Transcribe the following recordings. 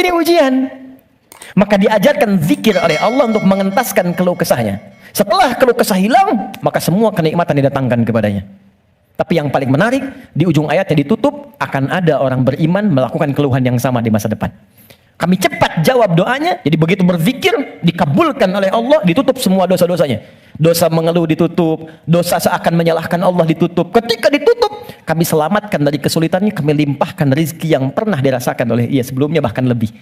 Ini ujian. Maka diajarkan zikir oleh Allah untuk mengentaskan keluh kesahnya. Setelah keluh kesah hilang, maka semua kenikmatan didatangkan kepadanya. Tapi yang paling menarik, di ujung ayatnya ditutup, akan ada orang beriman melakukan keluhan yang sama di masa depan. Kami cepat jawab doanya, jadi begitu berzikir, dikabulkan oleh Allah, ditutup semua dosa-dosanya. Dosa mengeluh ditutup, dosa seakan menyalahkan Allah ditutup. Ketika ditutup, kami selamatkan dari kesulitannya, kami limpahkan rezeki yang pernah dirasakan oleh ia sebelumnya, bahkan lebih.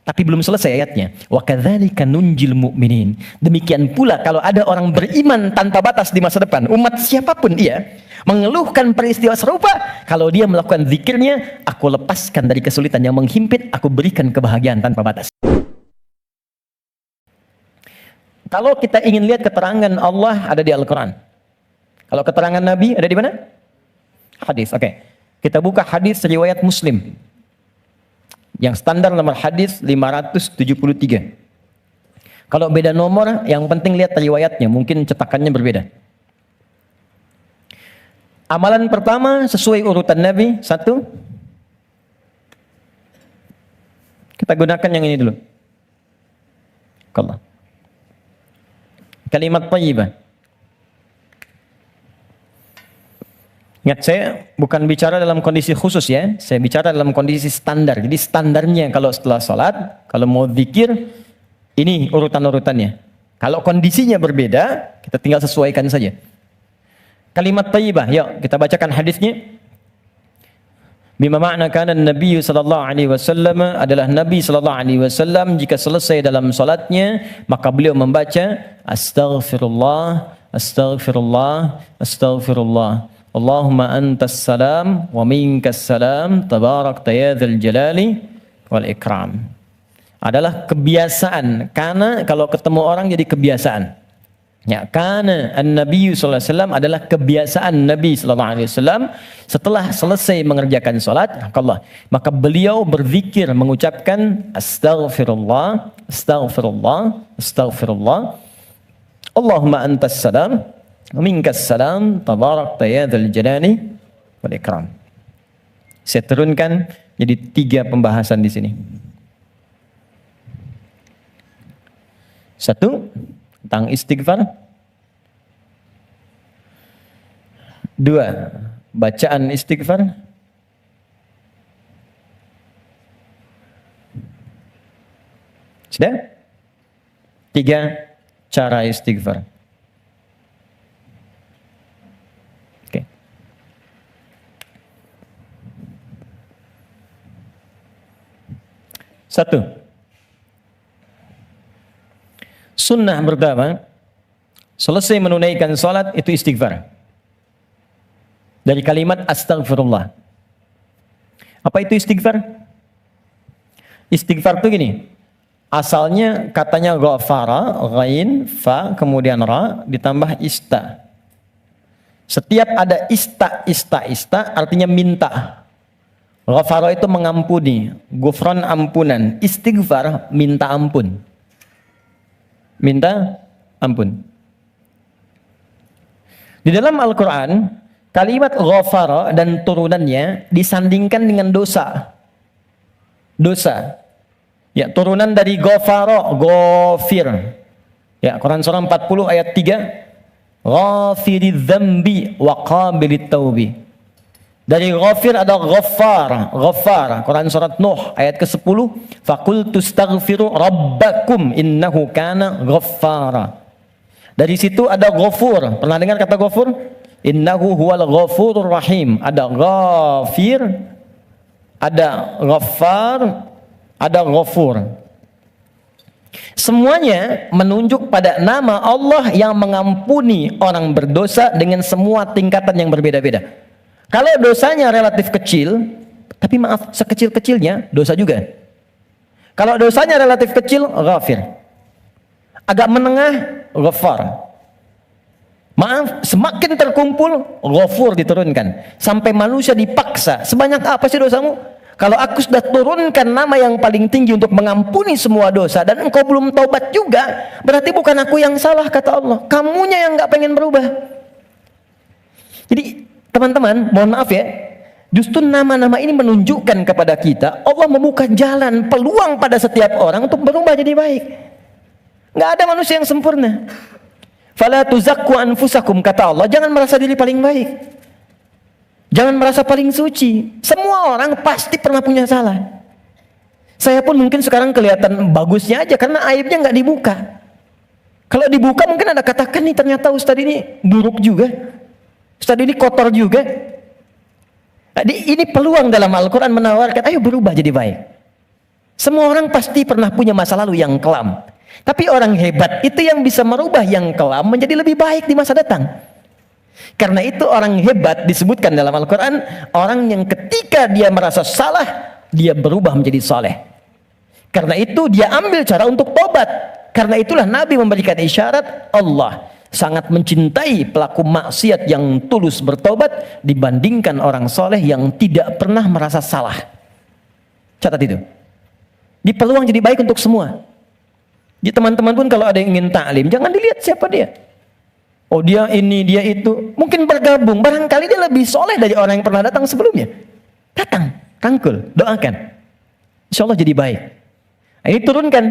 Tapi belum selesai ayatnya. Wa kadzalika nunjil mu'minin. Demikian pula kalau ada orang beriman tanpa batas di masa depan, umat siapapun ia, mengeluhkan peristiwa serupa, kalau dia melakukan zikirnya, aku lepaskan dari kesulitan yang menghimpit, aku berikan kebahagiaan tanpa batas. Kalau kita ingin lihat keterangan Allah ada di Al-Quran. Kalau keterangan Nabi ada di mana? Hadis. Oke. Kita buka hadis riwayat Muslim. Yang standar nomor hadis 573. Kalau beda nomor, yang penting lihat riwayatnya, mungkin cetakannya berbeda. Amalan pertama sesuai urutan Nabi, 1. Kita gunakan yang ini dulu. Allah. Kalimat thayyibah. Ingat, saya bukan bicara dalam kondisi khusus ya, saya bicara dalam kondisi standar. Jadi standarnya kalau setelah sholat, kalau mau zikir, ini urutan-urutannya. Kalau kondisinya berbeda, kita tinggal sesuaikan saja. Kalimat thayyibah, yuk kita bacakan hadisnya. Bima ma'na kana Nabi sallallahu alaihi wasallam, adalah Nabi sallallahu alaihi wasallam jika selesai dalam salatnya, maka beliau membaca astaghfirullah, astaghfirullah, astaghfirullah. Allahumma antas salam wa minkas salam, tabarakta ya dzal jalali wal ikram. Adalah kebiasaan, karena kalau ketemu orang jadi kebiasaan. Ya, karena Nabi sallallahu alaihi wasallam adalah kebiasaan Nabi sallallahu alaihi wasallam setelah selesai mengerjakan salat, maka beliau berzikir mengucapkan astaghfirullah, astaghfirullah, astaghfirullah. Allahumma antas salam wa minkas salam, tabarakta ya dzal jalali wal ikram. Saya turunkan jadi 3 pembahasan di sini. 1 tentang istighfar. 2, bacaan istighfar. 3, cara istighfar. Oke. Satu, sunnah pertama, selesai menunaikan salat itu istighfar. Dari kalimat astaghfirullah. Apa itu istighfar? Istighfar itu gini, asalnya katanya ghafara, ghain, fa, kemudian ra, ditambah ista. Setiap ada ista artinya minta. Ghafara itu mengampuni, ghufran ampunan, istighfar minta ampun. Minta ampun. Di dalam Al-Quran, kalimat ghafara dan turunannya disandingkan dengan dosa. Dosa. Ya, turunan dari ghafara, ghafir. Ya, Quran surah 40 ayat 3. Ghafiriz dzambi wa qabilit taubi. Dari ghafir ada ghaffar, ghaffar. Quran surat Nuh ayat ke-10, faqultu astaghfiru rabbakum innahu kana ghaffara. Dari situ ada ghafur. Pernah dengar kata ghafur? Innahu huwal ghafurur rahim. Ada ghafir, ada ghaffar, ada ghafur. Semuanya menunjuk pada nama Allah yang mengampuni orang berdosa dengan semua tingkatan yang berbeda-beda. Kalau dosanya relatif kecil, tapi maaf, sekecil-kecilnya dosa juga. Kalau dosanya relatif kecil, ghafir. Agak menengah, ghaffar. Maaf, semakin terkumpul, ghafur diturunkan. Sampai manusia dipaksa, sebanyak apa sih dosamu? Kalau aku sudah turunkan nama yang paling tinggi untuk mengampuni semua dosa, dan engkau belum taubat juga, berarti bukan aku yang salah, kata Allah. Kamunya yang gak pengen berubah. Jadi, teman-teman, mohon maaf ya, Justru nama-nama ini menunjukkan kepada kita Allah membuka jalan, peluang pada setiap orang untuk berubah jadi baik. Nggak ada manusia yang sempurna. Fala tuzakku anfusakum, kata Allah, jangan merasa diri paling baik. Jangan merasa paling suci. Semua orang pasti pernah punya salah. Saya pun mungkin sekarang kelihatan bagusnya aja karena aibnya nggak dibuka. Kalau dibuka mungkin ada katakan nih, ternyata Ustadz ini buruk juga. Ustadz ini kotor juga. Jadi ini peluang dalam Al-Quran menawarkan, ayo berubah jadi baik. Semua orang pasti pernah punya masa lalu yang kelam. Tapi orang hebat itu yang bisa merubah yang kelam menjadi lebih baik di masa datang. Karena itu orang hebat disebutkan dalam Al-Quran, orang yang ketika dia merasa salah, dia berubah menjadi soleh. Karena itu dia ambil cara untuk tobat. Karena itulah Nabi memberikan isyarat, Allah sangat mencintai pelaku maksiat yang tulus bertobat dibandingkan orang soleh yang tidak pernah merasa salah. Catat itu. Di peluang jadi baik untuk semua. Di teman-teman pun kalau ada yang ingin taklim, jangan dilihat siapa dia. Oh dia ini, dia itu. Mungkin bergabung, barangkali dia lebih soleh dari orang yang pernah datang sebelumnya. Datang, rangkul, doakan. Insya Allah jadi baik. Nah, ini turunkan.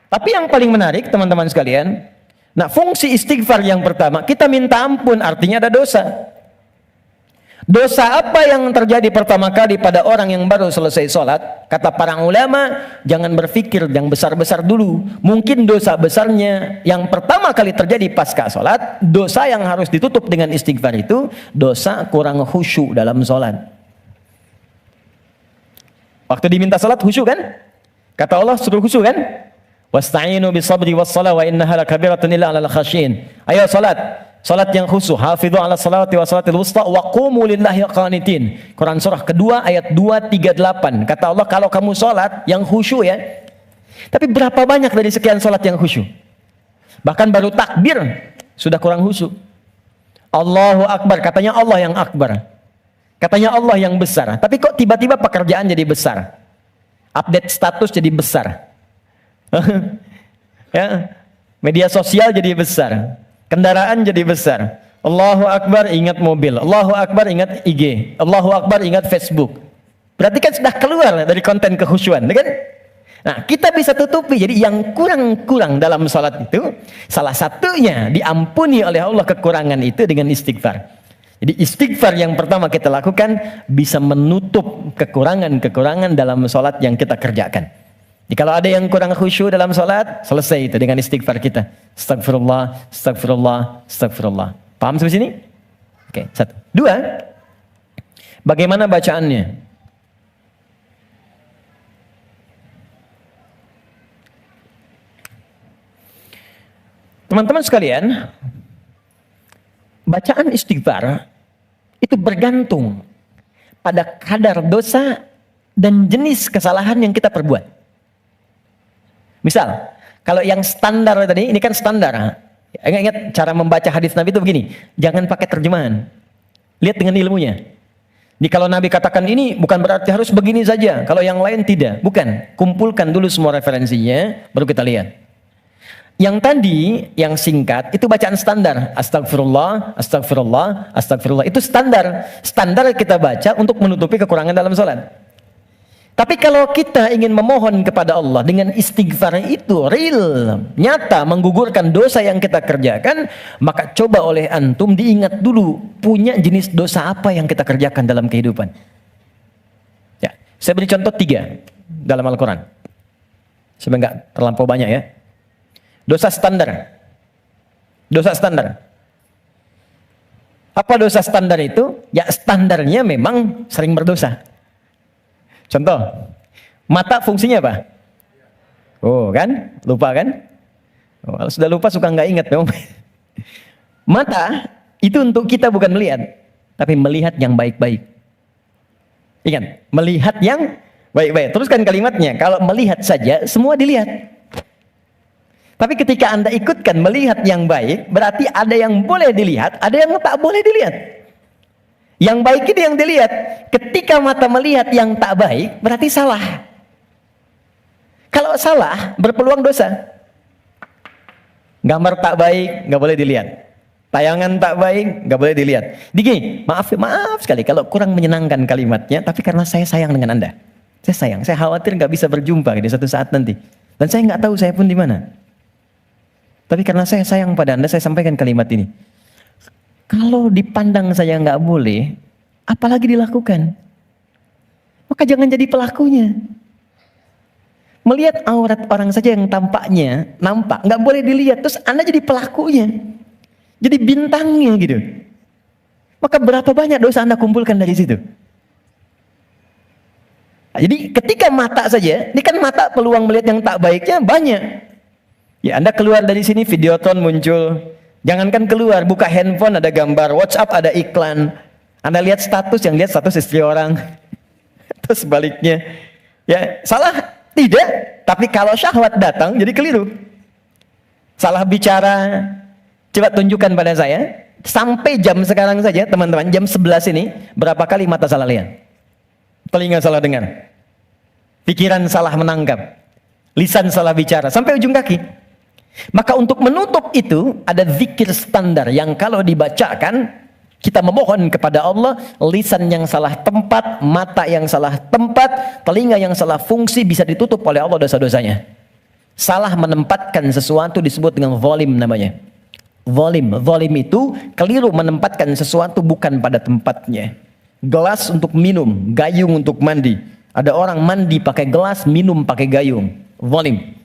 Tapi yang paling menarik teman-teman sekalian, nah fungsi istighfar yang pertama, kita minta ampun, artinya ada dosa. Dosa apa yang terjadi pertama kali pada orang yang baru selesai sholat? Kata para ulama, jangan berpikir yang besar-besar dulu. Mungkin dosa besarnya yang pertama kali terjadi pasca sholat, dosa yang harus ditutup dengan istighfar itu, dosa kurang khusyuk dalam sholat. Waktu diminta sholat khusyuk kan? Kata Allah suruh khusyuk kan? Wasta'inu bisabri wassalah wa innaha lakabiratun illa 'alal khasyin. Ayo salat, salat yang khusyuk. Hafidhu 'ala salawati wa salatil wusta wa qumu lillahi qanitin. Quran surah kedua ayat 238. Kata Allah, kalau kamu salat yang khusyuk ya. Tapi berapa banyak dari sekian salat yang khusyuk? Bahkan baru takbir sudah kurang khusyuk. Allahu akbar, katanya Allah yang akbar. Katanya Allah yang besar. Tapi kok tiba-tiba pekerjaan jadi besar? Update status jadi besar. Ya, media sosial jadi besar, kendaraan jadi besar. Allahu Akbar ingat mobil, Allahu Akbar ingat IG, Allahu Akbar ingat Facebook. Berarti kan sudah keluar dari konten kekhusyuan, kan? Nah, kita bisa tutupi. Jadi yang kurang-kurang dalam salat itu, salah satunya diampuni oleh Allah kekurangan itu dengan istighfar. Jadi istighfar yang pertama kita lakukan bisa menutup kekurangan-kekurangan dalam salat yang kita kerjakan. Jadi kalau ada yang kurang khusyuk dalam sholat, selesai itu dengan istighfar kita. Astagfirullah, astagfirullah, astagfirullah. Paham sampai sini? Oke, satu. Dua, bagaimana bacaannya? Teman-teman sekalian, bacaan istighfar itu bergantung pada kadar dosa dan jenis kesalahan yang kita perbuat. Misal, kalau yang standar tadi, ini kan standar. Ingat cara membaca hadis Nabi itu begini, jangan pakai terjemahan. Lihat dengan ilmunya. Jadi kalau Nabi katakan ini bukan berarti harus begini saja, kalau yang lain tidak. Bukan, kumpulkan dulu semua referensinya, baru kita lihat. Yang tadi, yang singkat, itu bacaan standar. Astagfirullah, astagfirullah, astagfirullah. Itu standar. Standar kita baca untuk menutupi kekurangan dalam sholat. Tapi kalau kita ingin memohon kepada Allah dengan istighfar itu real, nyata, menggugurkan dosa yang kita kerjakan, maka coba oleh antum diingat dulu, punya jenis dosa apa yang kita kerjakan dalam kehidupan. Ya, saya beri contoh 3 dalam Al-Quran. Sebenarnya nggak terlampau banyak ya. Dosa standar. Dosa standar. Apa dosa standar itu? Ya standarnya memang sering berdosa. Contoh, mata fungsinya apa? Oh kan, lupa kan? Oh, kalau sudah lupa suka nggak ingat memang. Mata itu untuk kita bukan melihat, tapi melihat yang baik-baik. Ingat, melihat yang baik-baik. Teruskan kalimatnya, kalau melihat saja semua dilihat. Tapi ketika Anda ikutkan melihat yang baik, berarti ada yang boleh dilihat, ada yang tak boleh dilihat. Yang baik itu yang dilihat. Ketika mata melihat yang tak baik, berarti salah. Kalau salah, berpeluang dosa. Gambar tak baik, nggak boleh dilihat. Tayangan tak baik, nggak boleh dilihat. Digi, maaf sekali kalau kurang menyenangkan kalimatnya, tapi karena saya sayang dengan Anda. Saya sayang, saya khawatir nggak bisa berjumpa di suatu saat nanti. Dan saya nggak tahu saya pun di mana. Tapi karena saya sayang pada Anda, saya sampaikan kalimat ini. Kalau dipandang saya nggak boleh, apalagi dilakukan. Maka jangan jadi pelakunya. Melihat aurat orang saja yang tampaknya, nampak, nggak boleh dilihat. Terus Anda jadi pelakunya. Jadi bintangnya gitu. Maka berapa banyak dosa Anda kumpulkan dari situ? Jadi ketika mata saja, ini kan mata peluang melihat yang tak baiknya banyak. Ya Anda keluar dari sini, Videotron muncul. Jangankan keluar, buka handphone ada gambar, WhatsApp ada iklan. Anda lihat status, yang lihat status istri orang. Terus sebaliknya. Ya, salah? Tidak. Tapi kalau syahwat datang, jadi keliru. Salah bicara. Coba tunjukkan pada saya, sampai jam sekarang saja teman-teman, jam 11 ini, berapa kali mata salah lihat? Telinga salah dengar, pikiran salah menangkap, lisan salah bicara, sampai ujung kaki. Maka untuk menutup itu, ada zikir standar yang kalau dibacakan, kita memohon kepada Allah, lisan yang salah tempat, mata yang salah tempat, telinga yang salah fungsi bisa ditutup oleh Allah dosa-dosanya. Salah menempatkan sesuatu disebut dengan zalim namanya. Zalim itu keliru menempatkan sesuatu bukan pada tempatnya. Gelas untuk minum, gayung untuk mandi. Ada orang mandi pakai gelas, minum pakai gayung. Zalim.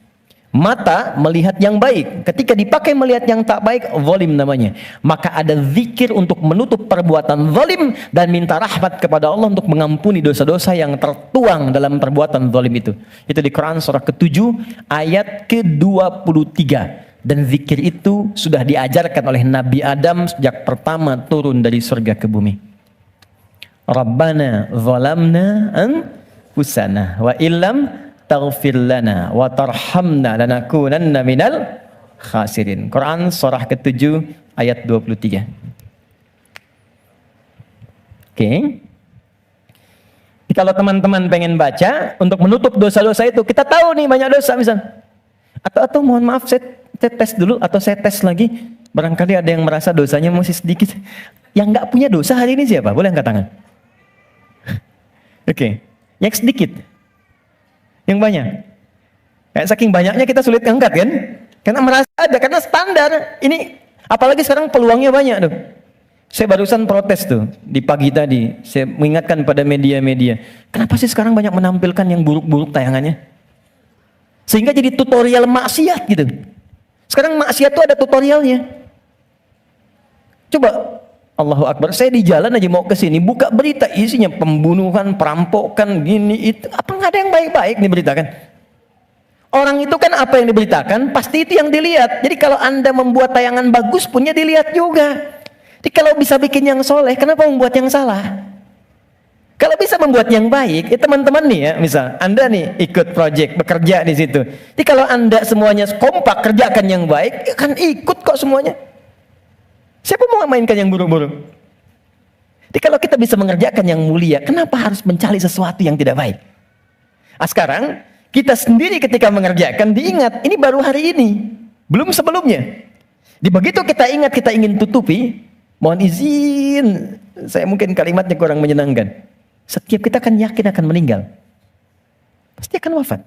Mata melihat yang baik, ketika dipakai melihat yang tak baik, zalim namanya. Maka ada zikir untuk menutup perbuatan zalim dan minta rahmat kepada Allah untuk mengampuni dosa-dosa yang tertuang dalam perbuatan zalim itu. Itu di Quran surah ke-7 ayat ke-23. Dan zikir itu sudah diajarkan oleh Nabi Adam sejak pertama turun dari surga ke bumi. Rabbana zalamna anfusana wa illam taghfir lana wa tarhamna lanakunanna minal khasirin. Quran surah ke-7 ayat 23. Oke. Kalau teman-teman pengen baca untuk menutup dosa-dosa itu, kita tahu nih banyak dosa misalnya. Atau mohon maaf saya tes dulu atau saya tes lagi. Barangkali ada yang merasa dosanya masih sedikit. Yang nggak punya dosa hari ini siapa? Boleh angkat tangan. Oke. Yang sedikit. Yang banyak. Kayak saking banyaknya kita sulit angkat kan? Karena merasa ada, karena standar. Ini apalagi sekarang peluangnya banyak tuh. Saya barusan protes tuh di pagi tadi. Saya mengingatkan pada media-media. Kenapa sih sekarang banyak menampilkan yang buruk-buruk tayangannya? Sehingga jadi tutorial maksiat gitu. Sekarang maksiat itu ada tutorialnya. Coba, Allahu Akbar, saya di jalan aja mau ke sini, buka berita isinya pembunuhan, perampokan, gini itu. Apa nggak ada yang baik-baik diberitakan? Orang itu kan apa yang diberitakan, pasti itu yang dilihat. Jadi kalau Anda membuat tayangan bagus punya dilihat juga. Jadi kalau bisa bikin yang soleh, kenapa membuat yang salah? Kalau bisa membuat yang baik, ya teman-teman nih ya, misal Anda nih ikut project, bekerja di situ. Jadi kalau Anda semuanya kompak kerjakan yang baik, ya kan ikut kok semuanya. Siapa mau mainkan yang buruk-buruk? Jadi kalau kita bisa mengerjakan yang mulia, kenapa harus mencari sesuatu yang tidak baik? Nah, sekarang kita sendiri ketika mengerjakan diingat, ini baru hari ini, belum sebelumnya. Di begitu kita ingat, kita ingin tutupi, mohon izin, saya mungkin kalimatnya kurang menyenangkan. Setiap kita akan yakin akan meninggal. Pasti akan wafat.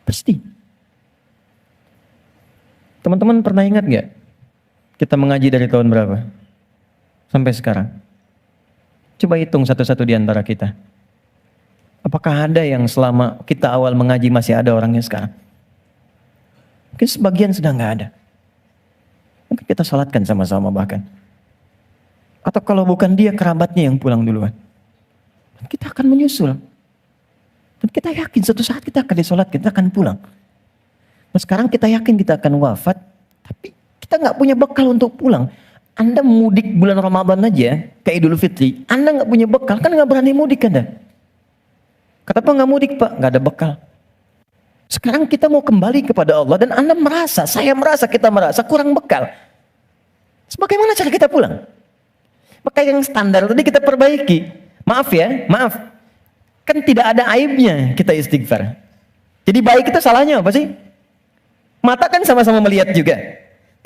Pasti. Teman-teman pernah ingat gak? Kita mengaji dari tahun berapa? Sampai sekarang. Coba hitung satu-satu di antara kita. Apakah ada yang selama kita awal mengaji masih ada orangnya sekarang? Mungkin sebagian sudah gak ada. Mungkin kita salatkan sama-sama bahkan. Atau kalau bukan dia, kerabatnya yang pulang duluan. Kita akan menyusul. Dan kita yakin suatu saat kita akan disolat, kita akan pulang. Nah, sekarang kita yakin kita akan wafat, tapi kita nggak punya bekal untuk pulang. Anda mudik bulan Ramadan aja, ke Idul Fitri, Anda nggak punya bekal, kan nggak berani mudik Anda. Kenapa nggak mudik Pak? Nggak ada bekal. Sekarang kita mau kembali kepada Allah dan Anda merasa, saya merasa, kita merasa kurang bekal. Bagaimana cara kita pulang? Maka yang standar tadi kita perbaiki. Maaf ya, maaf. Kan tidak ada aibnya kita istighfar. Jadi baik itu salahnya apa sih? Mata kan sama-sama melihat juga.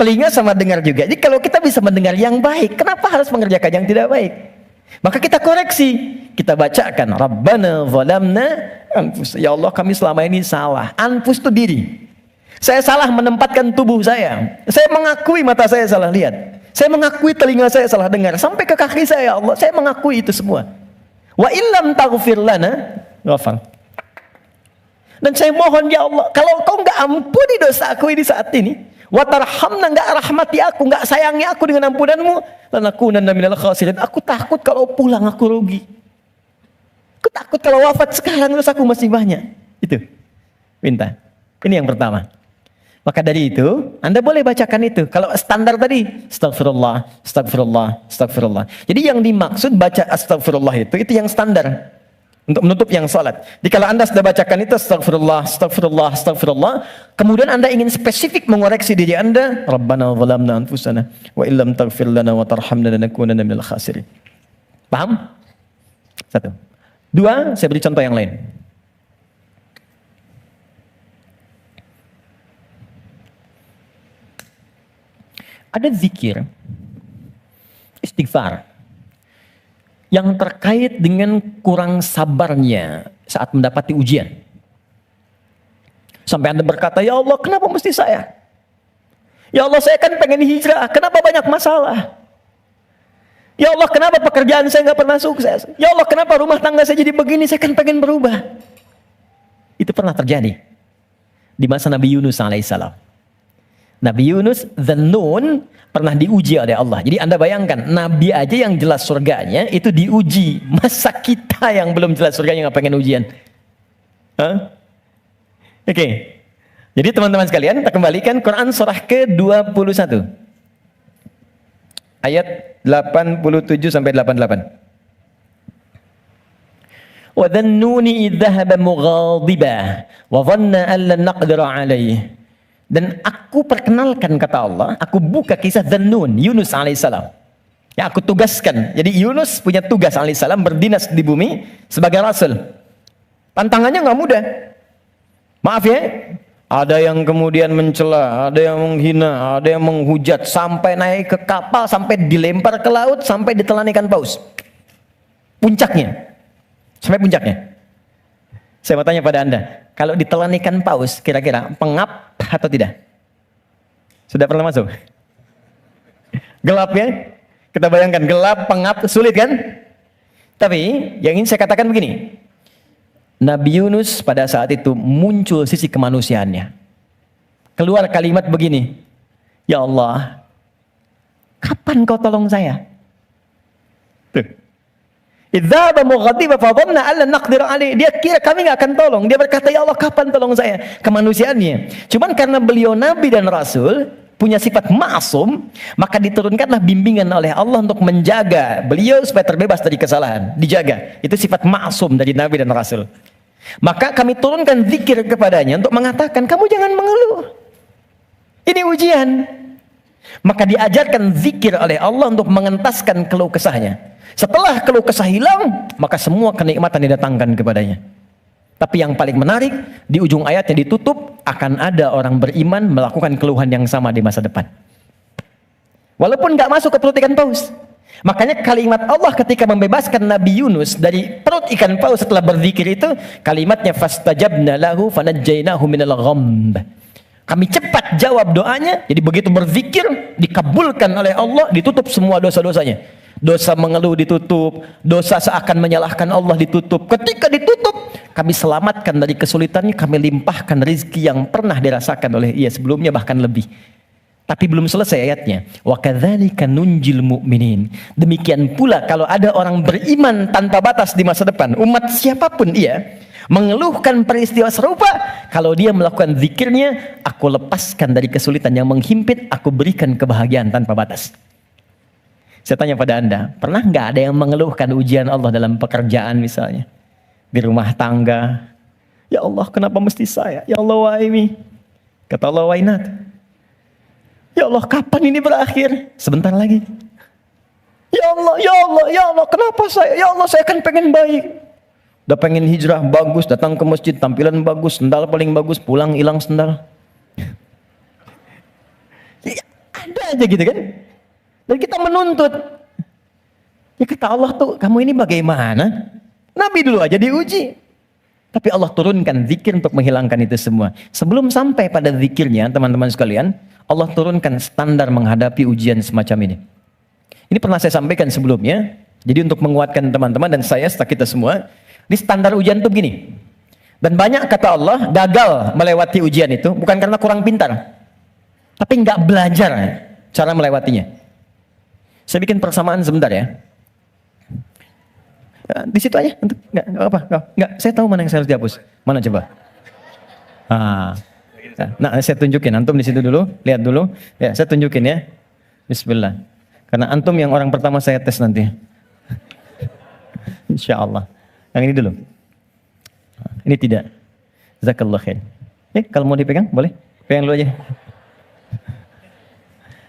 Telinga sama dengar juga. Jadi kalau kita bisa mendengar yang baik, kenapa harus mengerjakan yang tidak baik? Maka kita koreksi. Kita bacakan, Rabbana zalamna anfus. Ya Allah, kami selama ini salah. Anfus itu diri. Saya salah menempatkan tubuh saya. Saya mengakui mata saya salah lihat. Saya mengakui telinga saya salah dengar. Sampai ke kaki saya, ya Allah. Saya mengakui itu semua. Wa illam taghfir lana ghafar. Dan saya mohon, ya Allah, kalau kau nggak ampuni dosa aku ini saat ini, wa tarhamna, nggak rahmati aku, nggak sayangi aku dengan ampunanmu, lanakunanna minal khasirin. Aku takut kalau pulang aku rugi. Aku takut kalau wafat sekarang terus aku masih banyak. Itu minta. Ini yang pertama. Maka dari itu, Anda boleh bacakan itu. Kalau standar tadi, astagfirullah, astagfirullah, astagfirullah. Jadi yang dimaksud baca astagfirullah itu yang standar. Untuk menutup yang salat. Jadi kalau Anda sudah bacakan itu astagfirullah, astagfirullah, astagfirullah, kemudian Anda ingin spesifik mengoreksi diri Anda, Rabbana zalamna anfusana wa illam taghfir lana wa tarhamna lanakunanna minal khasirin. Paham? Satu. Dua, saya beri contoh yang lain. Ada zikir, istighfar, yang terkait dengan kurang sabarnya saat mendapati ujian. Sampai Anda berkata, ya Allah, kenapa mesti saya? Ya Allah, saya kan pengen hijrah, kenapa banyak masalah? Ya Allah, kenapa pekerjaan saya nggak pernah sukses? Ya Allah, kenapa rumah tangga saya jadi begini? Saya kan pengen berubah. Itu pernah terjadi di masa Nabi Yunus alaihissalam. Nabi Yunus, Dzannun, pernah diuji oleh Allah. Jadi Anda bayangkan, Nabi aja yang jelas surganya itu diuji. Masa kita yang belum jelas surganya nggak pengen ujian? Oke. Jadi teman-teman sekalian, kita kembalikan Quran surah ke-21. Ayat 87 sampai 88. Wa dzannuni idh dhahaba mughadiba wa dhanna an lan naqdira alaihi. Dan aku perkenalkan, kata Allah, aku buka kisah Dzannun, Yunus alaihissalam. Ya, aku tugaskan. Jadi Yunus punya tugas alaihissalam berdinas di bumi sebagai rasul. Tantangannya nggak mudah. Maaf ya, ada yang kemudian mencela, ada yang menghina, ada yang menghujat, sampai naik ke kapal, sampai dilempar ke laut, sampai ditelan ikan paus. Puncaknya, sampai puncaknya. Saya mau tanya pada Anda, kalau ditelan ikan paus, kira-kira pengap atau tidak? Sudah pernah masuk? Gelap ya? Kita bayangkan, gelap, pengap, sulit kan? Tapi, yang ingin saya katakan begini. Nabi Yunus pada saat itu muncul sisi kemanusiaannya. Keluar kalimat begini, ya Allah, kapan kau tolong saya? Tuh. Idzaba mughadiba fa dhanna alla naqdir alaihi. Dia kira kami nggak akan tolong. Dia berkata, ya Allah, kapan tolong saya? Kemanusiaannya. Cuman karena beliau nabi dan rasul, punya sifat ma'sum, maka diturunkanlah bimbingan oleh Allah untuk menjaga beliau supaya terbebas dari kesalahan. Dijaga. Itu sifat ma'sum dari nabi dan rasul. Maka kami turunkan zikir kepadanya untuk mengatakan, kamu jangan mengeluh. Ini ujian. Maka diajarkan zikir oleh Allah untuk mengentaskan keluh kesahnya. Setelah keluh kesah hilang, maka semua kenikmatan didatangkan kepadanya. Tapi yang paling menarik, di ujung ayatnya ditutup, akan ada orang beriman melakukan keluhan yang sama di masa depan. Walaupun nggak masuk ke perut ikan paus. Makanya kalimat Allah ketika membebaskan Nabi Yunus dari perut ikan paus setelah berzikir itu, kalimatnya fastajabna lahu fanajjainahu minal ghamb. Kami cepat jawab doanya, jadi begitu berzikir, dikabulkan oleh Allah, ditutup semua dosa-dosanya. Dosa mengeluh ditutup, dosa seakan menyalahkan Allah ditutup. Ketika ditutup, kami selamatkan dari kesulitannya, kami limpahkan rezeki yang pernah dirasakan oleh ia sebelumnya, bahkan lebih. Tapi belum selesai ayatnya. Wa kadzalika nunjil mu'minin. Demikian pula kalau ada orang beriman tanpa batas di masa depan, umat siapapun ia, mengeluhkan peristiwa serupa, kalau dia melakukan zikirnya, aku lepaskan dari kesulitan yang menghimpit, aku berikan kebahagiaan tanpa batas. Saya tanya pada Anda, pernah nggak ada yang mengeluhkan ujian Allah dalam pekerjaan misalnya? Di rumah tangga. Ya Allah, kenapa mesti saya? Ya Allah, why me? Kata Allah, why not? Ya Allah, kapan ini berakhir? Sebentar lagi. Ya Allah, ya Allah, ya Allah, kenapa saya? Ya Allah, saya kan pengen baik. Udah pengen hijrah, bagus, datang ke masjid, tampilan bagus, sendal paling bagus, pulang hilang sendal. aja gitu kan. Dan kita menuntut. Ya kata Allah tuh, kamu ini bagaimana? Nabi dulu aja diuji. Tapi Allah turunkan zikir untuk menghilangkan itu semua. Sebelum sampai pada zikirnya, teman-teman sekalian, Allah turunkan standar menghadapi ujian semacam ini. Ini pernah saya sampaikan sebelumnya. Jadi untuk menguatkan teman-teman dan saya serta kita semua, di standar ujian itu begini. Dan banyak kata Allah gagal melewati ujian itu bukan karena kurang pintar, tapi nggak belajar cara melewatinya. Saya bikin persamaan sebentar ya. Di situ aja, nggak apa, nggak. Saya tahu mana yang saya harus dihapus. Mana coba? Nah, saya tunjukin. Antum di situ dulu, lihat dulu. Ya, saya tunjukin ya. Bismillah. Karena antum yang orang pertama saya tes nanti. Insya Allah. Yang ini dulu. Ini tidak. Jazakallah khair. Kalau mau dipegang, boleh? Pegang dulu aja.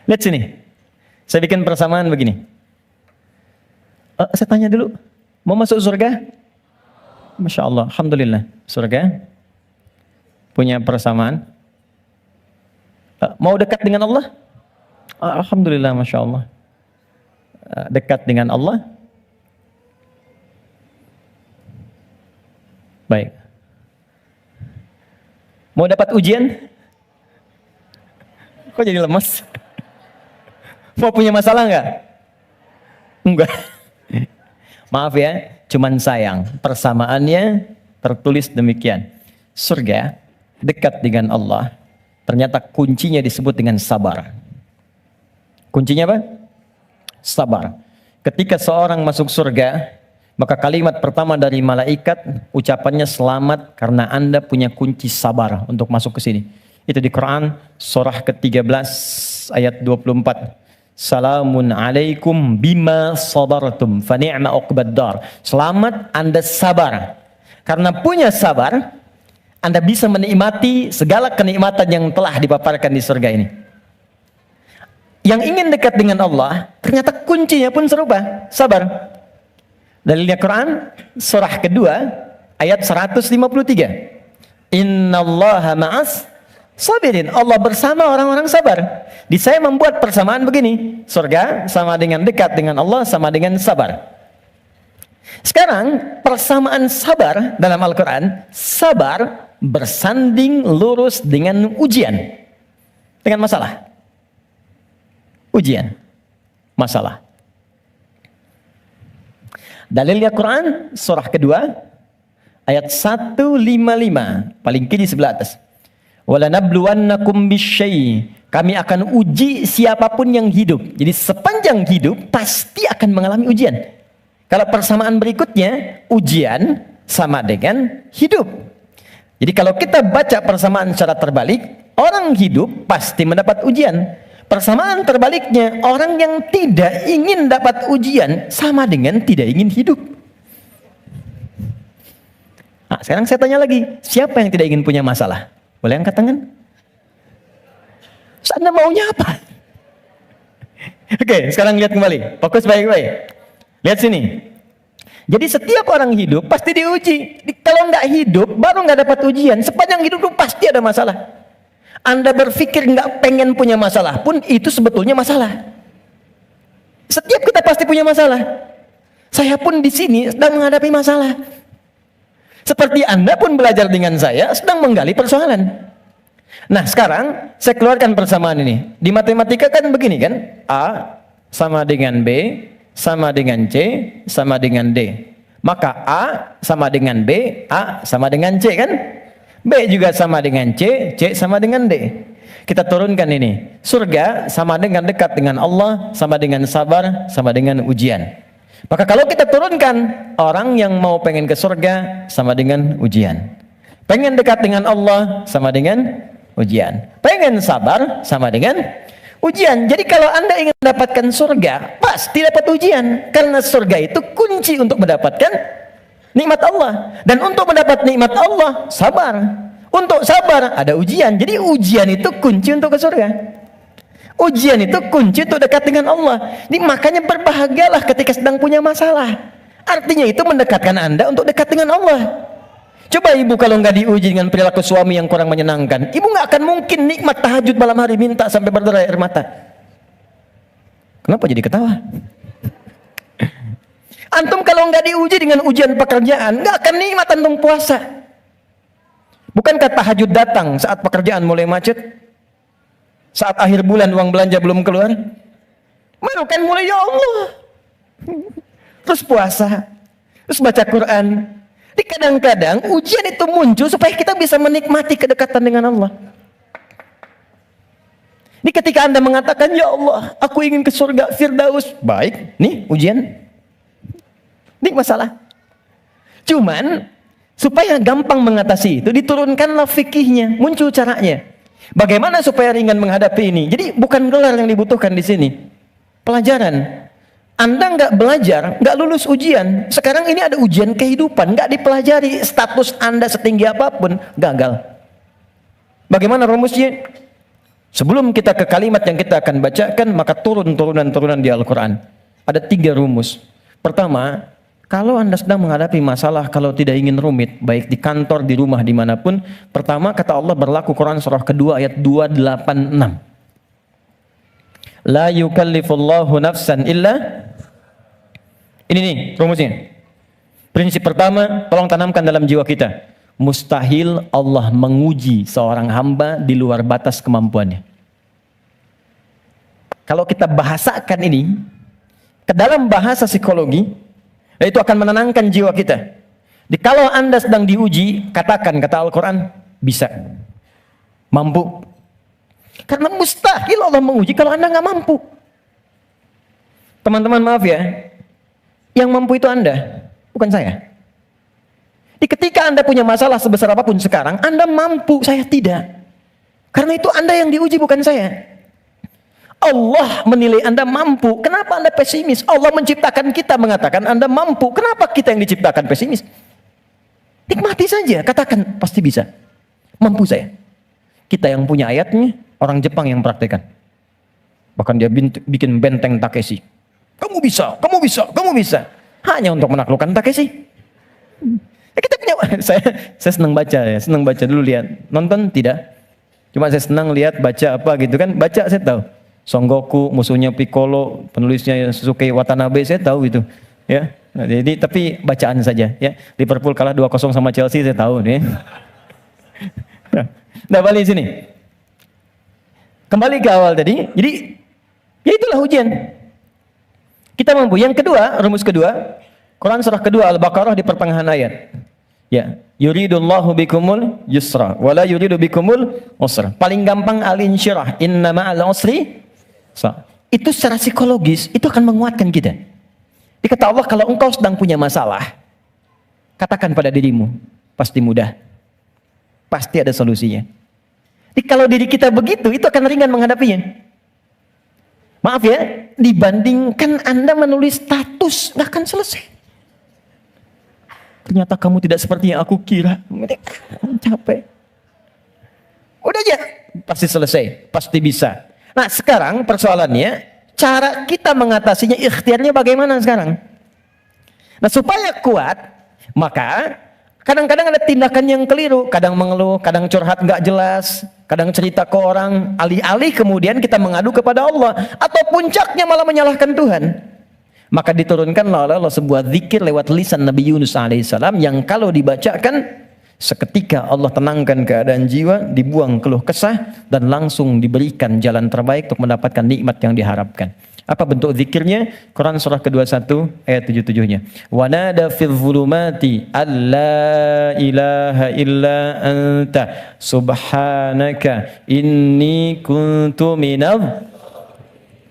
Lihat sini. Saya bikin persamaan begini. Saya tanya dulu. Mau masuk surga? Masya Allah. Alhamdulillah. Surga. Punya persamaan. Mau dekat dengan Allah? Alhamdulillah. Masya Allah. Dekat dengan Allah. Baik. Mau dapat ujian? Kok jadi lemas? Mau punya masalah enggak? Enggak. Maaf ya, cuman sayang. Persamaannya tertulis demikian. Surga dekat dengan Allah. Ternyata kuncinya disebut dengan sabar. Kuncinya apa? Sabar. Ketika seorang masuk surga, maka kalimat pertama dari malaikat ucapannya selamat karena Anda punya kunci sabar untuk masuk ke sini. Itu di Quran surah ke-13 ayat 24. Salamun alaikum bima sabartum fa ni'ma uqbaddar. Selamat Anda sabar. Karena punya sabar, Anda bisa menikmati segala kenikmatan yang telah dipaparkan di surga ini. Yang ingin dekat dengan Allah, ternyata kuncinya pun serupa, sabar. Dalilnya Quran surah kedua ayat 153. Innallaha ma'as sabirin. Allah bersama orang-orang sabar. Di saya membuat persamaan begini. Surga sama dengan dekat dengan Allah sama dengan sabar. Sekarang persamaan sabar dalam Al-Quran, sabar bersanding lurus dengan ujian. Dengan masalah. Ujian. Masalah. Dalilnya Quran surah kedua ayat 155 paling kiri sebelah atas. Walanabluwannakum bisyai. Kami akan uji siapapun yang hidup. Jadi sepanjang hidup pasti akan mengalami ujian. Kalau persamaan berikutnya ujian sama dengan hidup. Jadi kalau kita baca persamaan secara terbalik, orang hidup pasti mendapat ujian. Persamaan terbaliknya, orang yang tidak ingin dapat ujian sama dengan tidak ingin hidup. Nah, sekarang saya tanya lagi, siapa yang tidak ingin punya masalah? Boleh angkat tangan? Anda maunya apa? Oke, sekarang lihat kembali. Fokus baik-baik. Lihat sini. Jadi setiap orang hidup pasti diuji. Kalau nggak hidup, baru nggak dapat ujian. Sepanjang hidup itu pasti ada masalah. Anda berpikir nggak pengen punya masalah pun itu sebetulnya masalah. Setiap kita pasti punya masalah. Saya pun di sini sedang menghadapi masalah. Seperti Anda pun belajar dengan saya sedang menggali persoalan. Nah sekarang saya keluarkan persamaan ini. Di matematika kan begini kan, A sama dengan B sama dengan C sama dengan D. Maka A sama dengan B, A sama dengan C kan? B juga sama dengan C, C sama dengan D. Kita turunkan ini. Surga sama dengan dekat dengan Allah, sama dengan sabar, sama dengan ujian. Maka kalau kita turunkan, orang yang mau pengen ke surga sama dengan ujian. Pengen dekat dengan Allah sama dengan ujian. Pengen sabar sama dengan ujian. Jadi kalau Anda ingin mendapatkan surga, pasti dapat ujian. Karena surga itu kunci untuk mendapatkan nikmat Allah. Dan untuk mendapat nikmat Allah, sabar. Untuk sabar, ada ujian. Jadi ujian itu kunci untuk ke surga. Ujian itu kunci untuk dekat dengan Allah. Jadi makanya berbahagialah ketika sedang punya masalah. Artinya itu mendekatkan Anda untuk dekat dengan Allah. Coba ibu kalau nggak diuji dengan perilaku suami yang kurang menyenangkan, ibu nggak akan mungkin nikmat tahajud malam hari minta sampai berderai air mata. Kenapa jadi ketawa? Antum kalau nggak diuji dengan ujian pekerjaan, nggak akan nikmat antum puasa. Bukankah tahajud datang saat pekerjaan mulai macet? Saat akhir bulan uang belanja belum keluar? Baru kan mulai, ya Allah. Terus puasa, terus baca Quran. Di kadang-kadang ujian itu muncul supaya kita bisa menikmati kedekatan dengan Allah. Ini ketika Anda mengatakan, ya Allah, aku ingin ke surga Firdaus. Baik, nih ujian. Ini masalah. Cuman supaya gampang mengatasi itu, diturunkanlah fikihnya, muncul caranya. Bagaimana supaya ringan menghadapi ini? Jadi bukan gelar yang dibutuhkan di sini, pelajaran. Anda nggak belajar, nggak lulus ujian. Sekarang ini ada ujian kehidupan, nggak dipelajari, status Anda setinggi apapun gagal. Bagaimana rumusnya? Sebelum kita ke kalimat yang kita akan bacakan, maka turunan-turunan di Al-Quran. Ada 3 rumus. Pertama, kalau Anda sedang menghadapi masalah, kalau tidak ingin rumit, baik di kantor, di rumah, dimanapun, pertama kata Allah berlaku Quran surah kedua ayat 286. La yukallifullahu nafsan illa. Ini nih rumusnya. Prinsip pertama, tolong tanamkan dalam jiwa kita. Mustahil Allah menguji seorang hamba di luar batas kemampuannya. Kalau kita bahasakan ini ke dalam bahasa psikologi, itu akan menenangkan jiwa kita. Kalau Anda sedang diuji, katakan kata Al-Quran, bisa, mampu. Karena mustahil Allah menguji kalau Anda nggak mampu. Teman-teman maaf ya, yang mampu itu Anda, bukan saya. Ketika Anda punya masalah sebesar apapun sekarang, Anda mampu, saya tidak. Karena itu Anda yang diuji, bukan saya. Allah menilai Anda mampu. Kenapa Anda pesimis? Allah menciptakan kita mengatakan Anda mampu. Kenapa kita yang diciptakan pesimis? Nikmati saja, katakan pasti bisa. Mampu saya. Kita yang punya ayatnya, orang Jepang yang praktekkan. Bahkan dia bikin benteng Takeshi. Kamu bisa, kamu bisa, kamu bisa. Hanya untuk menaklukkan Takeshi. Kita punya, saya senang baca ya, senang baca dulu lihat. Nonton tidak? Cuma saya senang lihat baca apa gitu kan. Baca saya tahu. Son Goku, musuhnya Piccolo, penulisnya Suzuki Watanabe, saya tahu itu. Ya. Nah, jadi tapi bacaan saja ya. Liverpool kalah 2-0 sama Chelsea, saya tahu nih. Nah, balik sini. Kembali ke awal tadi. Jadi ya itulah ujian. Kita mampu. Yang kedua, rumus kedua, Quran surah kedua Al-Baqarah di pertengahan ayat. Ya, yuridullahu bikumul yusra wala yuridu bikumul usra. Paling gampang al-insyirah, inna ma'al usri. Itu secara psikologis itu akan menguatkan kita. Dikata Allah, kalau engkau sedang punya masalah, katakan pada dirimu, pasti mudah. Pasti ada solusinya. Jadi kalau diri kita begitu, itu akan ringan menghadapinya. Maaf ya, dibandingkan Anda menulis status, nggak akan selesai. Ternyata kamu tidak seperti yang aku kira. Capek. Udah aja, pasti selesai, pasti bisa. Nah sekarang persoalannya, cara kita mengatasinya, ikhtiarnya bagaimana sekarang? Nah supaya kuat, maka kadang-kadang ada tindakan yang keliru. Kadang mengeluh, kadang curhat nggak jelas, kadang cerita ke orang, alih-alih kemudian kita mengadu kepada Allah. Atau puncaknya malah menyalahkan Tuhan. Maka diturunkanlah oleh Allah sebuah zikir lewat lisan Nabi Yunus alaihissalam yang kalau dibacakan seketika Allah tenangkan keadaan jiwa, dibuang keluh kesah dan langsung diberikan jalan terbaik untuk mendapatkan nikmat yang diharapkan. Apa bentuk zikirnya? Quran surah ke-21 ayat 77-nya. Wa nada fil zulumati alla ilaha illa anta subhanaka inni kuntu minadh.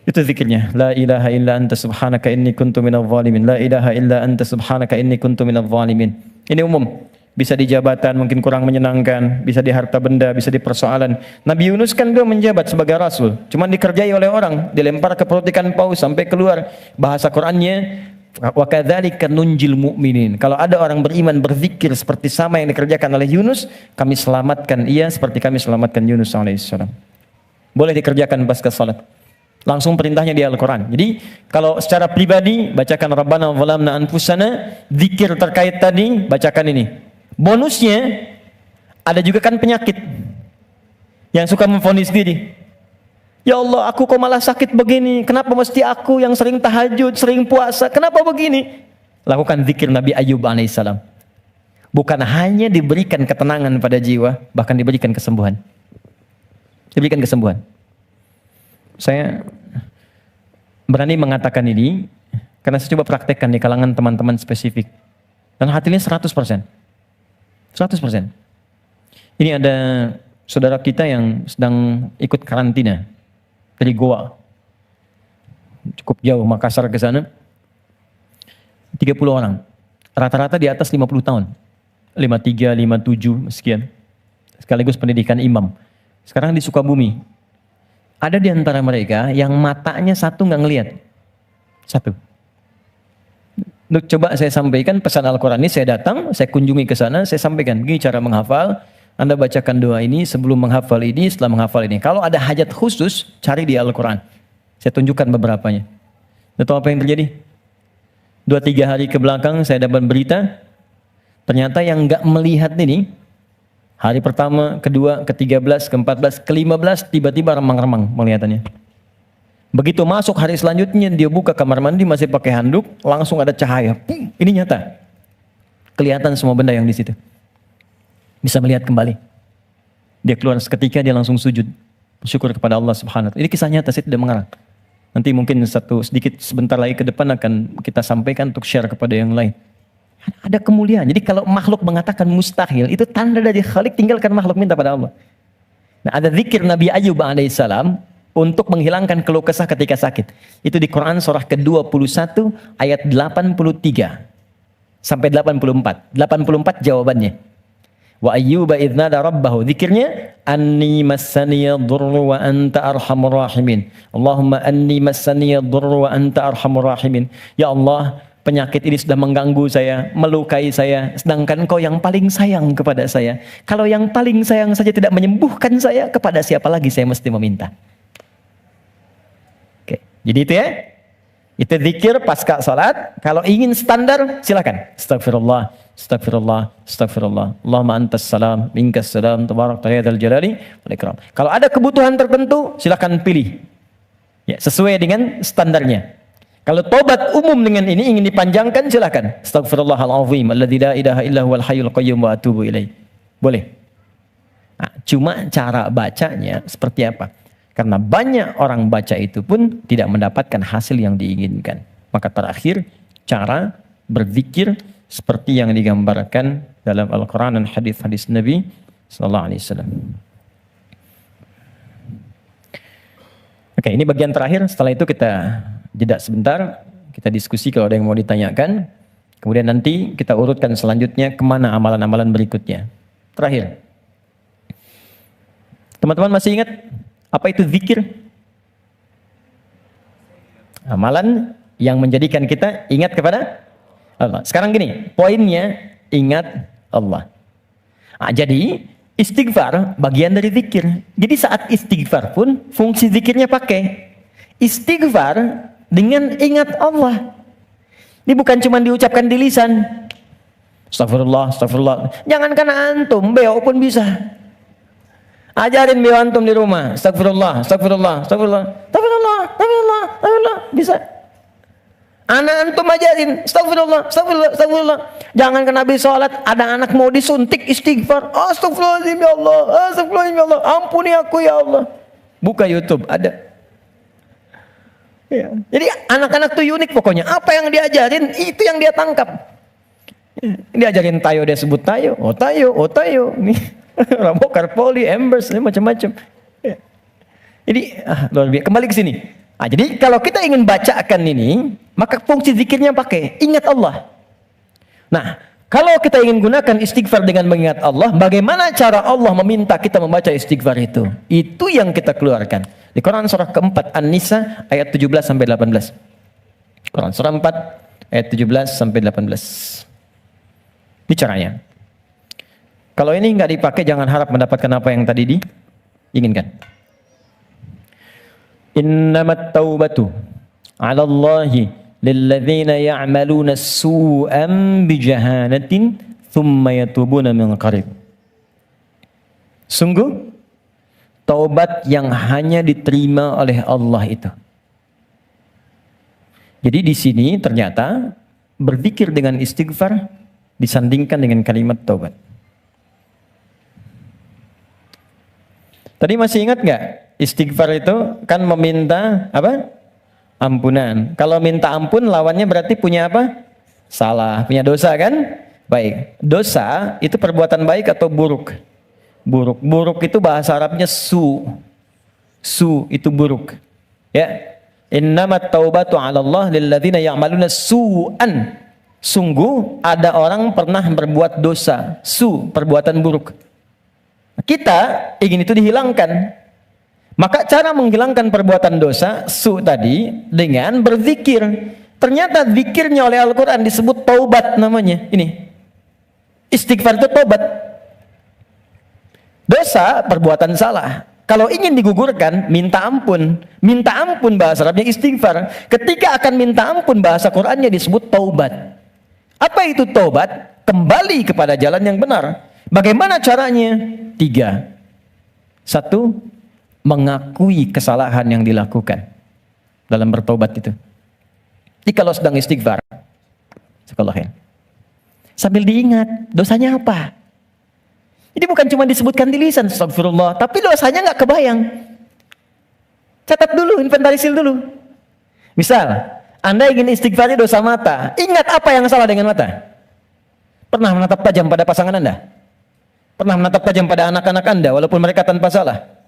Itu zikirnya. La ilaha illa anta subhanaka inni kuntu minadh zalimin. La ilaha illa anta subhanaka inni kuntu minadh zalimin. Ini umum. Bisa di jabatan mungkin kurang menyenangkan, bisa di harta benda, bisa di persoalan. Nabi Yunus kan dia menjabat sebagai rasul, cuman dikerjai oleh orang, dilempar ke perut ikan paus sampai keluar. Bahasa Qur'annya wa kadzalika nunjil mu'minin. Kalau ada orang beriman berzikir seperti sama yang dikerjakan oleh Yunus, kami selamatkan ia seperti kami selamatkan Yunus alaihissalam. Boleh dikerjakan pasca salat. Langsung perintahnya di Al-Quran. Jadi kalau secara pribadi bacakan Rabbana zalamna anfusana, zikir terkait tadi bacakan ini. Bonusnya ada juga kan penyakit yang suka memvonis diri. Ya Allah, aku kok malah sakit begini? Kenapa mesti aku yang sering tahajud, sering puasa? Kenapa begini? Lakukan zikir Nabi Ayub alaihissalam. Bukan hanya diberikan ketenangan pada jiwa, bahkan diberikan kesembuhan. Diberikan kesembuhan. Saya berani mengatakan ini karena saya coba praktekkan di kalangan teman-teman spesifik. Dan hasilnya 100%. 100%. Ini ada saudara kita yang sedang ikut karantina dari Goa. Cukup jauh, Makassar ke sana. 30 orang. Rata-rata di atas 50 tahun. 53, 57, sekian. Sekaligus pendidikan imam. Sekarang di Sukabumi. Ada di antara mereka yang matanya satu nggak ngelihat. Satu. Coba saya sampaikan pesan Al-Quran ini, saya datang, saya kunjungi ke sana, saya sampaikan, begini cara menghafal, Anda bacakan doa ini sebelum menghafal ini, setelah menghafal ini. Kalau ada hajat khusus, cari di Al-Quran. Saya tunjukkan beberapanya. Tahu apa yang terjadi? 2-3 hari ke belakang saya dapat berita, ternyata yang nggak melihat ini, hari pertama, kedua, ke-13, ke-14, ke-15, tiba-tiba remang-remang melihatannya. Begitu masuk hari selanjutnya, dia buka kamar mandi masih pakai handuk, langsung ada cahaya. Ini nyata. Kelihatan semua benda yang di situ. Bisa melihat kembali. Dia keluar seketika, dia langsung sujud. Bersyukur kepada Allah Subhanahu wa Ta'ala. Ini kisah nyata, saya tidak mengarang. Nanti mungkin sebentar lagi ke depan akan kita sampaikan untuk share kepada yang lain. Ada kemuliaan. Jadi kalau makhluk mengatakan mustahil, itu tanda dari Khalik, tinggalkan makhluk, minta pada Allah. Nah, ada zikir Nabi Ayub alaihissalam untuk menghilangkan keluh kesah ketika sakit. Itu di Quran surah ke-21 ayat 83 sampai 84. 84 jawabannya. Wa ayyuba idz nada rabbahu, zikirnya anni massaniya dhurru wa anta arhamur rahimin. Allahumma anni massaniya dhurru wa anta arhamur rahimin. Ya Allah, penyakit ini sudah mengganggu saya, melukai saya, sedangkan Engkau yang paling sayang kepada saya. Kalau yang paling sayang saja tidak menyembuhkan saya, kepada siapa lagi saya mesti meminta? Jadi itu ya, itu zikir pasca salat. Kalau ingin standar, silakan. Astagfirullah, astagfirullah, astagfirullah. Allahumma antas salam, minkas salam, tabarak ta'ala jalali wal ikram. Kalau ada kebutuhan tertentu, silakan pilih. Ya, sesuai dengan standarnya. Kalau tobat umum dengan ini ingin dipanjangkan, silakan. Astagfirullahalazim, alladzi la ilaha illa huwal hayyul qayyum wa atubu ilaih. Boleh. Nah, cuma cara bacanya seperti apa? Karena banyak orang baca itu pun tidak mendapatkan hasil yang diinginkan. Maka terakhir, cara berzikir seperti yang digambarkan dalam Al-Quran dan hadis-hadis Nabi Sallallahu Alaihi Wasallam. Oke, ini bagian terakhir. Setelah itu kita jeda sebentar. Kita diskusi kalau ada yang mau ditanyakan. Kemudian nanti kita urutkan selanjutnya kemana amalan-amalan berikutnya. Terakhir. Teman-teman masih ingat? Apa itu zikir? Amalan yang menjadikan kita ingat kepada Allah. Sekarang gini, poinnya ingat Allah. Nah, jadi istighfar bagian dari zikir. Jadi saat istighfar pun fungsi zikirnya pakai. Istighfar dengan ingat Allah. Ini bukan cuma diucapkan di lisan. Astagfirullah, astagfirullah. Jangankan antum, beo pun bisa. Ajarin beo antum di rumah. Astagfirullah, astagfirullah, astagfirullah, astagfirullah, astagfirullah, astagfirullah. Bisa. Anak antum ajarin. Astagfirullah, astagfirullah, astagfirullah. Jangankan habis sholat, ada anak mau disuntik istighfar. Astagfirullahaladzim ya Allah, astagfirullahaladzim ya Allah. Ampuni aku ya Allah. Buka YouTube, ada. Ya. Jadi anak-anak tuh unik pokoknya. Apa yang diajarin, itu yang dia tangkap. Diajarin tayo, dia sebut tayo. Oh tayo, oh tayo. Nih. Rambo, Karpoli, Embers, macam-macam. Ya. Jadi luar biasa. Kembali ke sini. Nah, jadi kalau kita ingin bacakan ini, maka fungsi zikirnya pakai ingat Allah. Nah, kalau kita ingin gunakan istighfar dengan mengingat Allah, bagaimana cara Allah meminta kita membaca istighfar itu? Itu yang kita keluarkan. Di Quran surah keempat An-Nisa ayat 17 sampai 18. Quran surah 4 ayat 17 sampai 18. Ini caranya. Kalau ini nggak dipakai, jangan harap mendapatkan apa yang tadi diinginkan. Innamat taubatu 'ala Allahi lilladzina ya'maluna su'an bijahanatin thumma yatubuna min qarib. Sungguh taubat yang hanya diterima oleh Allah itu. Jadi di sini ternyata berzikir dengan istighfar disandingkan dengan kalimat taubat. Tadi masih ingat nggak? Istighfar itu kan meminta apa? Ampunan. Kalau minta ampun lawannya berarti punya apa? Salah, punya dosa kan? Baik. Dosa itu perbuatan baik atau buruk? Buruk. Buruk itu bahasa Arabnya su. Su itu buruk. Ya. Innamat taubatu 'ala Allah lilladzina ya'maluna su'an. Sungguh ada orang pernah berbuat dosa, su, perbuatan buruk. Kita ingin itu dihilangkan. Maka cara menghilangkan perbuatan dosa, su tadi, dengan berzikir. Ternyata zikirnya oleh Al-Quran disebut taubat namanya. Ini. Istighfar itu taubat. Dosa, perbuatan salah. Kalau ingin digugurkan, minta ampun. Minta ampun bahasa Arabnya istighfar. Ketika akan minta ampun bahasa Qurannya disebut taubat. Apa itu taubat? Kembali kepada jalan yang benar. Bagaimana caranya? 3. 1. Mengakui kesalahan yang dilakukan dalam bertobat itu. Jadi kalau sedang istighfar, sambil diingat dosanya apa. Jadi bukan cuma disebutkan di lisan, astagfirullah, tapi dosanya nggak kebayang. Catat dulu, inventarisir dulu. Misal, Anda ingin istighfarnya dosa mata, ingat apa yang salah dengan mata. Pernah menatap tajam pada pasangan Anda? Pernah menatap tajam pada anak-anak Anda walaupun mereka tanpa salah?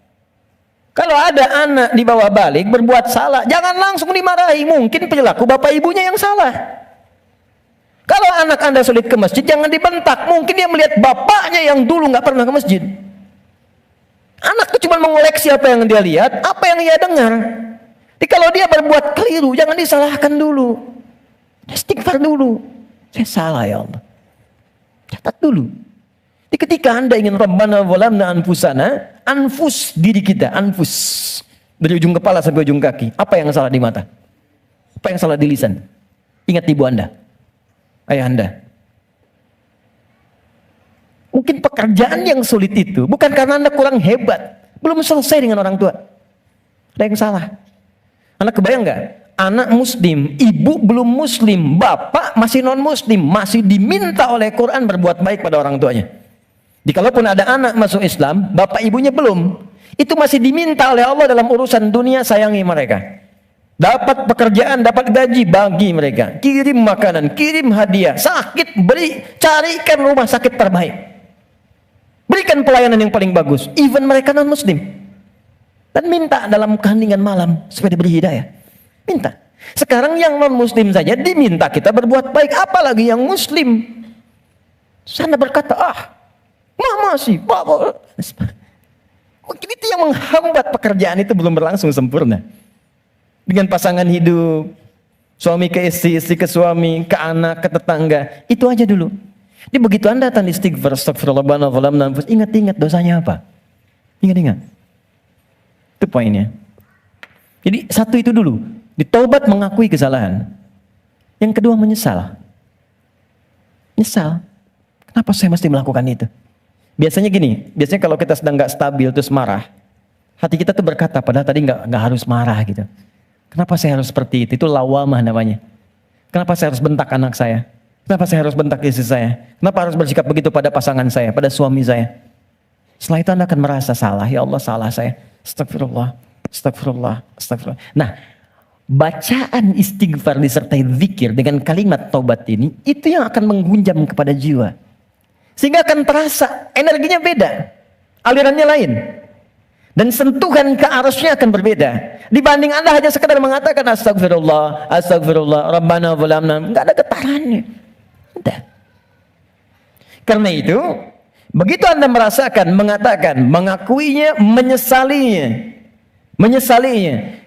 Kalau ada anak di bawah balik berbuat salah, jangan langsung dimarahi. Mungkin perilaku bapak ibunya yang salah. Kalau anak Anda sulit ke masjid, jangan dibentak. Mungkin dia melihat bapaknya yang dulu nggak pernah ke masjid. Anak itu cuma mengoleksi apa yang dia lihat, apa yang dia dengar. Jadi kalau dia berbuat keliru, jangan disalahkan dulu. Istighfar dulu. Saya salah ya Allah. Catat dulu. Jadi ketika Anda ingin Rabbana zalamna anfusana, anfus diri kita, anfus. Dari ujung kepala sampai ujung kaki. Apa yang salah di mata? Apa yang salah di lisan? Ingat ibu Anda, ayah Anda. Mungkin pekerjaan yang sulit itu bukan karena Anda kurang hebat, belum selesai dengan orang tua. Ada yang salah. Anda kebayang nggak? Anak muslim, ibu belum muslim, bapak masih non muslim, masih diminta oleh Quran berbuat baik pada orang tuanya. Jadi kalaupun ada anak masuk Islam, bapak ibunya belum, itu masih diminta oleh Allah dalam urusan dunia, sayangi mereka. Dapat pekerjaan, dapat gaji, bagi mereka. Kirim makanan, kirim hadiah, sakit, beri, carikan rumah sakit terbaik. Berikan pelayanan yang paling bagus, even mereka non muslim. Dan minta dalam keheningan malam supaya diberi hidayah. Minta. Sekarang yang non muslim saja diminta kita berbuat baik, apalagi yang muslim. Sana berkata, mama sih, bapak. Mungkin itu yang menghambat pekerjaan itu belum berlangsung sempurna. Dengan pasangan hidup, suami ke istri, istri ke suami, ke anak, ke tetangga, itu aja dulu. Jadi begitu Anda datang istighfar, astagfirullah, ingat-ingat dosanya apa? Ingat-ingat. Itu poinnya. Jadi 1 itu dulu, ditaubat mengakui kesalahan. Yang kedua menyesal. Nyesal. Kenapa saya mesti melakukan itu? Biasanya gini, biasanya kalau kita sedang nggak stabil terus marah, hati kita tuh berkata, padahal tadi nggak harus marah gitu. Kenapa saya harus seperti itu? Itu lawamah namanya. Kenapa saya harus bentak anak saya? Kenapa saya harus bentak istri saya? Kenapa harus bersikap begitu pada pasangan saya, pada suami saya? Setelah itu Anda akan merasa salah. Ya Allah, salah saya. Astagfirullah, astagfirullah, astagfirullah. Nah, bacaan istighfar disertai zikir dengan kalimat taubat ini, itu yang akan menggunjam kepada jiwa. Sehingga akan terasa energinya beda, alirannya lain. Dan sentuhan ke arusnya akan berbeda. Dibanding Anda hanya sekedar mengatakan astagfirullah, astagfirullah, Rabbana zalamna, enggak ada getarannya. Udah. Karena itu, begitu Anda merasakan, mengatakan, mengakuinya, menyesalinya.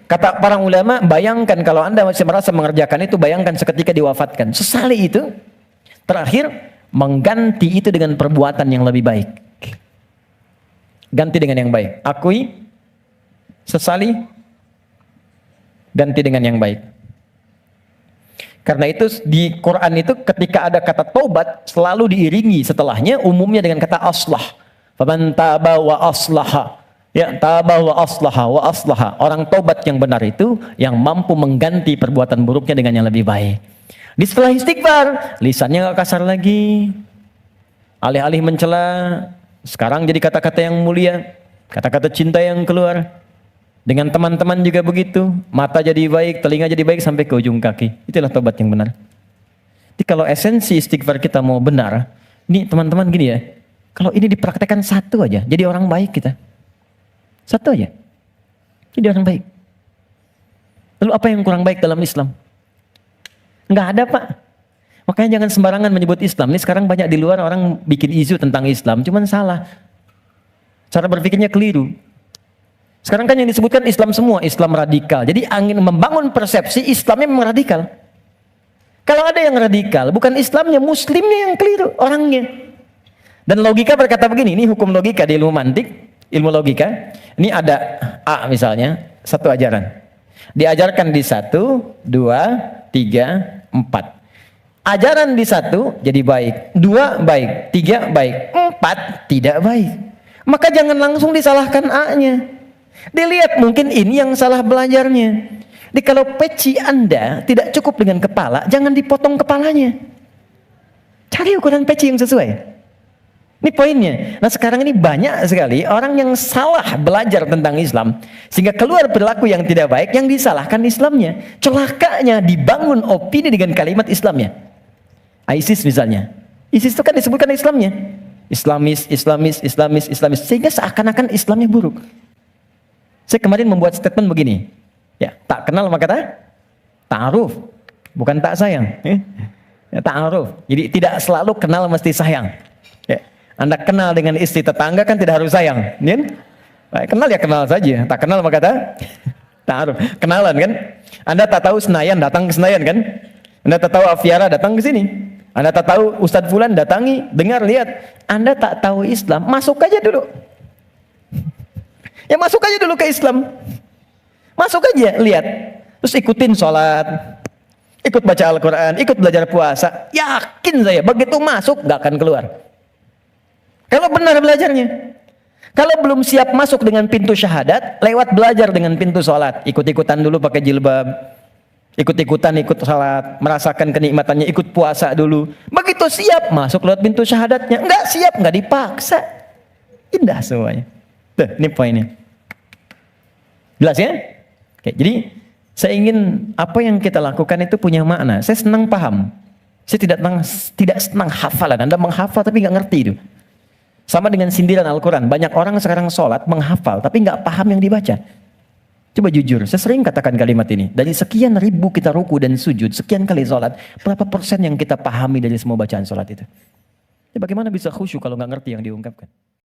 Kata para ulama, bayangkan kalau Anda masih merasa mengerjakan itu, bayangkan seketika diwafatkan. Sesali itu, terakhir, mengganti itu dengan perbuatan yang lebih baik. Ganti dengan yang baik. Akui, sesali, ganti dengan yang baik. Karena itu di Quran itu ketika ada kata taubat selalu diiringi setelahnya umumnya dengan kata aslah. Faman taba wa aslaha. Ya, tabah wa aslaha. Orang tobat yang benar itu yang mampu mengganti perbuatan buruknya dengan yang lebih baik. Di setelah istighfar, lisannya nggak kasar lagi. Alih-alih mencela, sekarang jadi kata-kata yang mulia, kata-kata cinta yang keluar. Dengan teman-teman juga begitu, mata jadi baik, telinga jadi baik sampai ke ujung kaki. Itulah tobat yang benar. Jadi kalau esensi istighfar kita mau benar, ini teman-teman gini ya, kalau ini dipraktekkan satu aja, jadi orang baik kita. Satu aja, jadi orang baik. Lalu apa yang kurang baik dalam Islam? Nggak ada, Pak. Makanya jangan sembarangan menyebut Islam. Ini sekarang banyak di luar orang bikin isu tentang Islam, cuman salah. Cara berpikirnya keliru. Sekarang kan yang disebutkan Islam semua, Islam radikal. Jadi angin membangun persepsi Islamnya memang radikal. Kalau ada yang radikal, bukan Islamnya, Muslimnya yang keliru, orangnya. Dan logika berkata begini, ini hukum logika di ilmu mantik, ilmu logika. Ini ada A misalnya, satu ajaran. Diajarkan di 1, 2, 3, 4. Ajaran di 1 jadi baik, 2 baik, 3 baik, 4 tidak baik. Maka jangan langsung disalahkan A-nya. Dilihat mungkin ini yang salah belajarnya. Jadi kalau peci Anda tidak cukup dengan kepala, jangan dipotong kepalanya. Cari ukuran peci yang sesuai. Ini poinnya. Nah sekarang ini banyak sekali orang yang salah belajar tentang Islam, sehingga keluar perilaku yang tidak baik, yang disalahkan Islamnya. Celakanya dibangun opini dengan kalimat Islamnya. ISIS misalnya. ISIS itu kan disebutkan Islamnya. Islamis, sehingga seakan-akan Islamnya buruk. Saya kemarin membuat statement begini, ya, tak kenal maka ta'aruf, bukan tak sayang. Ya, ta'aruf. Jadi tidak selalu kenal mesti sayang. Ya, Anda kenal dengan istri tetangga kan tidak harus sayang, ya? Kenal ya kenal saja, tak kenal maka ta'aruf. Kenalan kan? Anda tak tahu Senayan, datang ke Senayan kan? Anda tak tahu Aviara, datang ke sini. Anda tak tahu Ustadz Fulan, datangi, dengar, lihat. Anda tak tahu Islam, masuk aja dulu. Ya masuk aja dulu ke Islam. Masuk aja, lihat. Terus ikutin sholat, ikut baca Al-Quran, ikut belajar puasa. Yakin saya, begitu masuk gak akan keluar. Kalau benar belajarnya. Kalau belum siap masuk dengan pintu syahadat, lewat belajar dengan pintu sholat. Ikut-ikutan dulu pakai jilbab. Ikut-ikutan, ikut sholat. Merasakan kenikmatannya, ikut puasa dulu. Begitu siap, masuk lewat pintu syahadatnya. Enggak siap, enggak dipaksa. Indah semuanya. Tuh, ini poinnya. Jelas ya? Oke, jadi saya ingin apa yang kita lakukan itu punya makna. Saya senang paham. Saya tidak senang hafalan. Anda menghafal tapi nggak ngerti itu. Sama dengan sindiran Al-Quran. Banyak orang sekarang sholat menghafal tapi nggak paham yang dibaca. Coba jujur, saya sering katakan kalimat ini. Dari sekian ribu kita ruku dan sujud, sekian kali sholat, berapa persen yang kita pahami dari semua bacaan sholat itu? Ya, bagaimana bisa khusyuk kalau nggak ngerti yang diungkapkan?